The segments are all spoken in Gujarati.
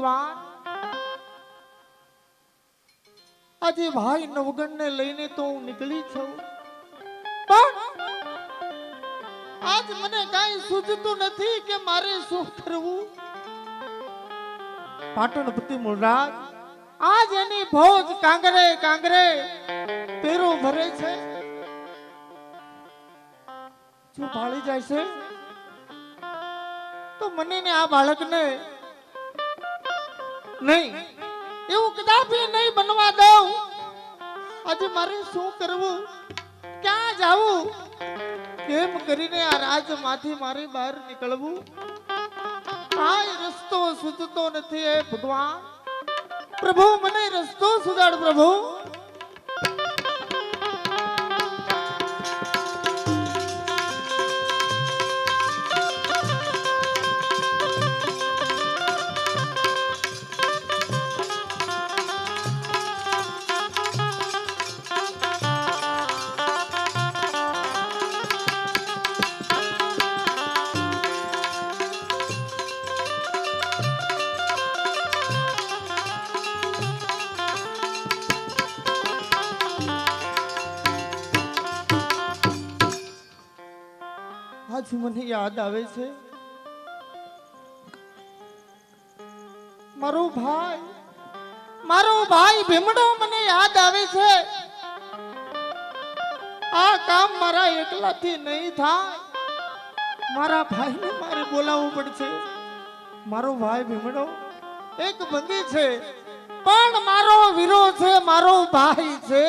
ભગવાન આજે ભાઈ નવગણ ને લઈને તો હું નીકળી છું, પણ આજ મને કાંઈ સૂઝતું નથી કે મારે શું કરવું। પાટણપતિ મૂળરાજ આજ એની ફોજ કાંગરે કાંગરે પેરો ભરે છે, જો ભાળી જાય છે તો મને ને આ બાળકને નહીં, એવું કદાપી નહીં બનવા દઉં। આજે મારે શું કરવું, ક્યાં જાવું, કેમ કરીને આ રાજમાંથી મારે બહાર નીકળવું, કાંઈ રસ્તો સૂઝતો નથી। હે ભગવાન પ્રભુ મને રસ્તો સુધાડ પ્રભુ। આજ મને યાદ આવે છે મારો ભાઈ ભીમડો મને યાદ આવે છે। આ કામ મારા એકલાથી નહીં થાય, મારા ભાઈને મારે બોલાવવું પડશે। મારો ભાઈ ભીમડો એક ભંગી છે, પણ મારો વીરો છે, મારો ભાઈ છે।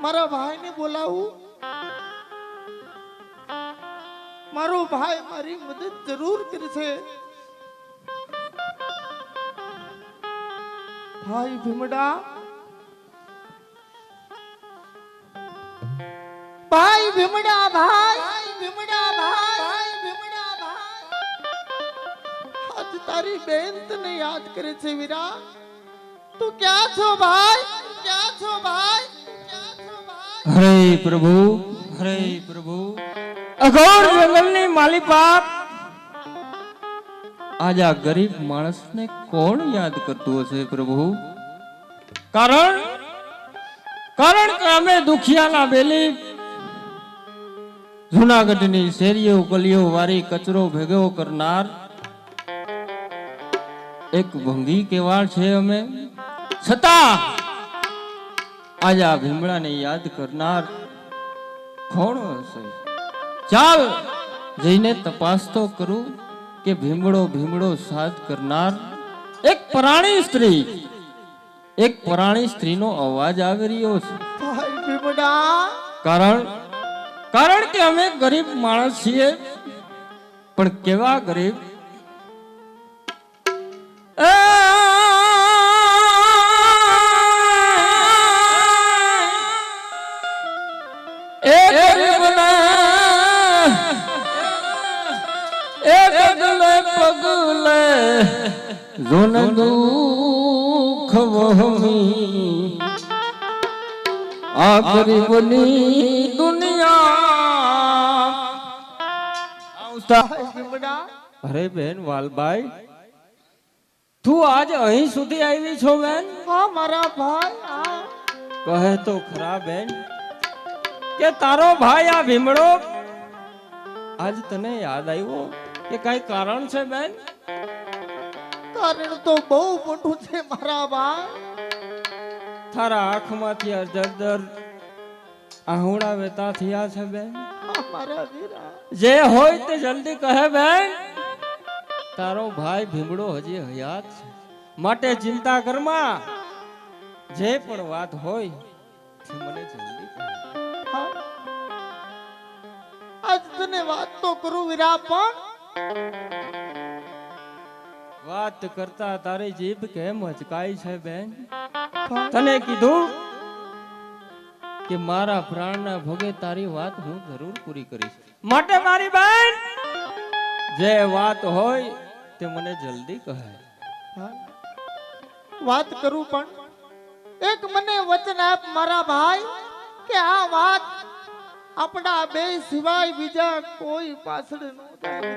મારા ભાઈને બોલાવું, મારો ભાઈ મારી મદદ જરૂર કરશે। ભાઈ ભીમડા, ભાઈ ભીમડા, ભાઈ ભીમડા, ભાઈ ભીમડા, ભાઈ આજ તારી બેન તને યાદ કરે છે વીરા। તું ક્યાં છો ભાઈ, ક્યાં છો ભાઈ, ક્યાં છો ભાઈ? હરે પ્રભુ, હરે પ્રભુ। અઘોર જંગલની માલિપાત આજ આ ગરીબ માણસને કોણ યાદ કરતું હશે પ્રભુ? કારણ કે અમે દુખિયાના બેલી જૂનાગઢની શેરીઓ ગલીઓ વારી કચરો ભેગો કરનાર એક ભંગી કેવાળ છે અમે, છતાં આજ આ ભીમડાને યાદ કરનાર કોણ હશે? ચાલ જઈને તપાસ તો કરું કે ભીમડો સાથ કરનાર એક પરાણી સ્ત્રીનો અવાજ આવી રહ્યો છે। ભાઈ ભીમડા, કારણ કે અમે ગરીબ માણસ છીએ, પણ કેવા ગરીબ, પગલે જોન દુઃખ વહમી આ ગરીબની દુનિયા। અરે બેન વાલભાઈ, તું આજ અહીં સુધી આવી છો બેન? હા મારા ભાઈ, કહે તો ખરા બેન કે તારો ભાઈ આ ભીમડો આજ તને યાદ આવ્યો કે કઈ કારણ છે બેન? કારણ તો બહુ મોટું છે મારા ભાઈ। તારા આંખમાંથી અજદર આહુડા વેતા થયા છે બેન? મારા વીરા, જે હોય તે જલ્દી કહે બેન। તારો ભાઈ ભીમડો હજી હયાત છે, માટે ચિંતા કરમાં, જે પણ વાત હોય તે મને જલ્દી કહે। આજ તને વાત તો કરું વીરા, પણ વાત કરતા તારી જીભ કેમ હચકાય છે બેન? તને કીધું કે મારા પ્રાણના ભોગે તારી વાત હું જરૂર પૂરી કરીશ, માટે મારી બેન જે વાત હોય તે મને જલ્દી કહે। વાત કરું, પણ એક મને વચન આપ મારા ભાઈ કે આ વાત આપણા બે સિવાય બીજા કોઈ પાછળ ન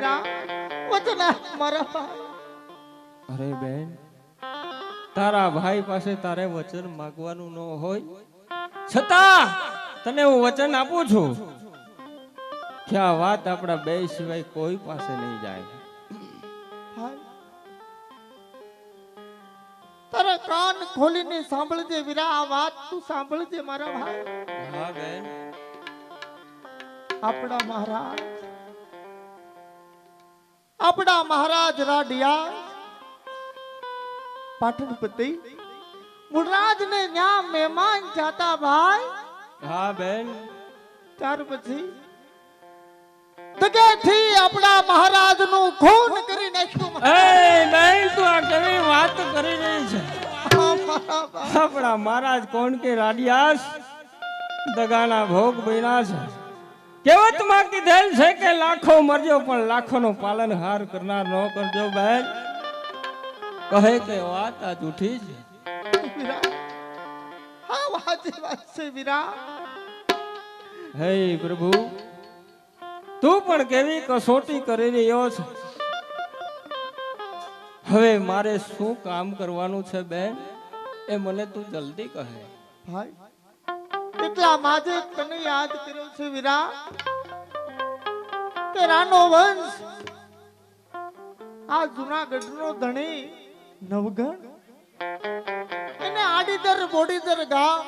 જાય। વચન આપ મારા ભાઈ। અરે બેન, તારા ભાઈ પાસે તારે વચન માંગવાનું ન હોય છતાં તને હું વચન આપું છું કે આ વાત આપણા બે સિવાય કોઈ પાસે નહીં જાય. ભાઈ તારા કાન ખોલીને સાંભળજે વીરા, આ વાત તું સાંભળજે મારા ભાઈ. હા બેન. આપણા મહારાજ રાડિયા પાટણપતિ મુરરાજ ને ન્યા મહેમાન જાતા ભાઈ. હા બેન. ત્યાર પછી દગેથી આપણા મહારાજ નું ખૂન કરી નાખ્યું. એ બેન, તું આ કેવી વાત કરી રહી છે? આપણા મહારાજ કોણ કે રાડિયાસ દગાના ભોગ બન્યા છે. કહેવતમાં કીધેલ છે કે લાખો મરજો પણ લાખોનું પાલનહાર કરનાર ન કરજો બેન. કહે કે વાત આ જૂઠી છે. હા વાજી વાત છે વીરા. હે પ્રભુ, તું પણ કેવી કસોટી કરી રહ્યો છે. હવે મારે શું કામ કરવાનું છે બેન, એ મને તું જલ્દી કહે. ભાઈ એટલા માજે તને યાદ કર્યો છે વીરા કે રાનો વંશ આ જૂનાગઢનો ધણી નવગણ એને આડીદર બોડીદર ગામ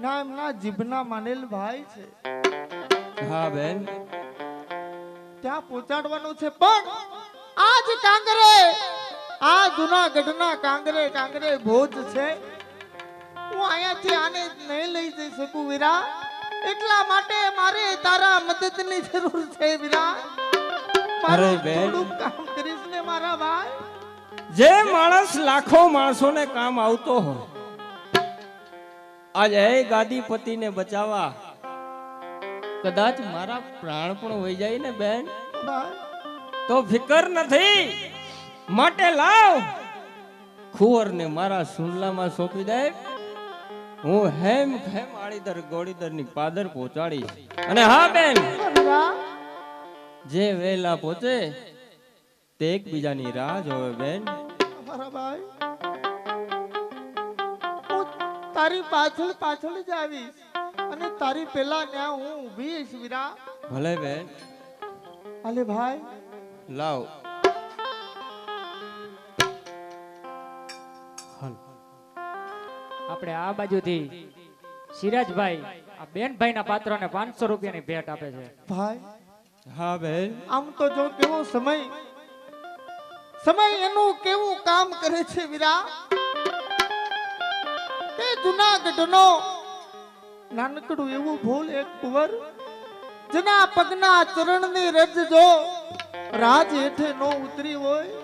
ના એમના જીભના માનેલ ભાઈ છે. હા બેન. ત્યાં પહોંચાડવાનું છે, પણ આજ કાંગરે આ જૂનાગઢના કાંગરે કાંગરે ભોજ છે. હું અહીંયાથી આને નહીં લઈ જઈ શકું વીરા, એટલા માટે મારે તારા મદદની જરૂર છે વીરા. અરે બેન, થોડું કામ કરીશ ને મારા ભાઈ. જે માણસ લાખો માણસોને કામ આવતો હોય, આજ એ ગાદીપતિને બચાવવા કદાચ મારા પ્રાણ પણ વહી જાય ને બેન, તો ફિકર નથી. માટે લાવ ખુવરને મારા સુનલામાં સોંપી દે. હું હેમ ખેમ આડીદર ગોળીદરની પાદર પહોંચાડીશ. અને હા બેન, જે વેલા પહોંચે તે એકબીજાની રાહ જોવે બેન. મારા ભાઈ હું તારી પાછળ પાછળ જ આવીશ અને તારી પેલા ત્યાં હું ઊભી છું વીરા. ભલે બેન. અલે ભાઈ લાવ. આપણે આ બાજુથી સિરાજભાઈ આ બેનભાઈના પાત્રને 500 રૂપિયાની ભેટ આપે છે. ભાઈ હા બેન. આમ તો જો કેવો સમય એનું કેવું કામ કરે છે વીરા કે જૂનાગઢનો નાનકડું એવું ભૂલ એક કુંવર જેના પગના ચરણની રજ જો રાજ હેઠે નો ઉતરી હોય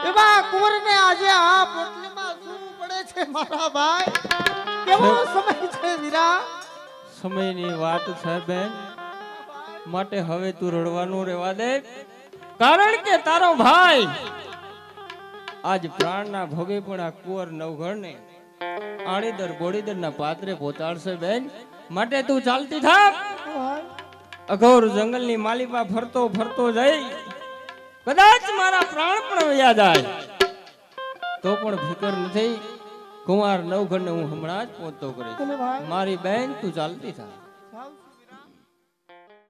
એવા કુંવરને આજે આ પોટલીમાં સૂવું પડે છે મારા ભાઈ. કેવો સમય છે વીરા. સમયની વાત છે બેન, માટે હવે તું રડવાનું રહેવા દે. કારણ કે તારો ભાઈ આજ પ્રાણના ભોગે પણ આ કુંવર નવઘણને આણીદર બોડીદરના પાત્રે પહોંચાડશે બેન. માટે તું ચાલતી થાક. અઘોર જંગલની માલિપા ફરતો ફરતો જઈ કદાચ મારા પ્રાણ પણ વયા જાય તો પણ ફિકર નથી. કુમાર નવઘણને હું હમણાં જ પહોંચતો કરીશ. મારી બેન તું ચાલતી થા.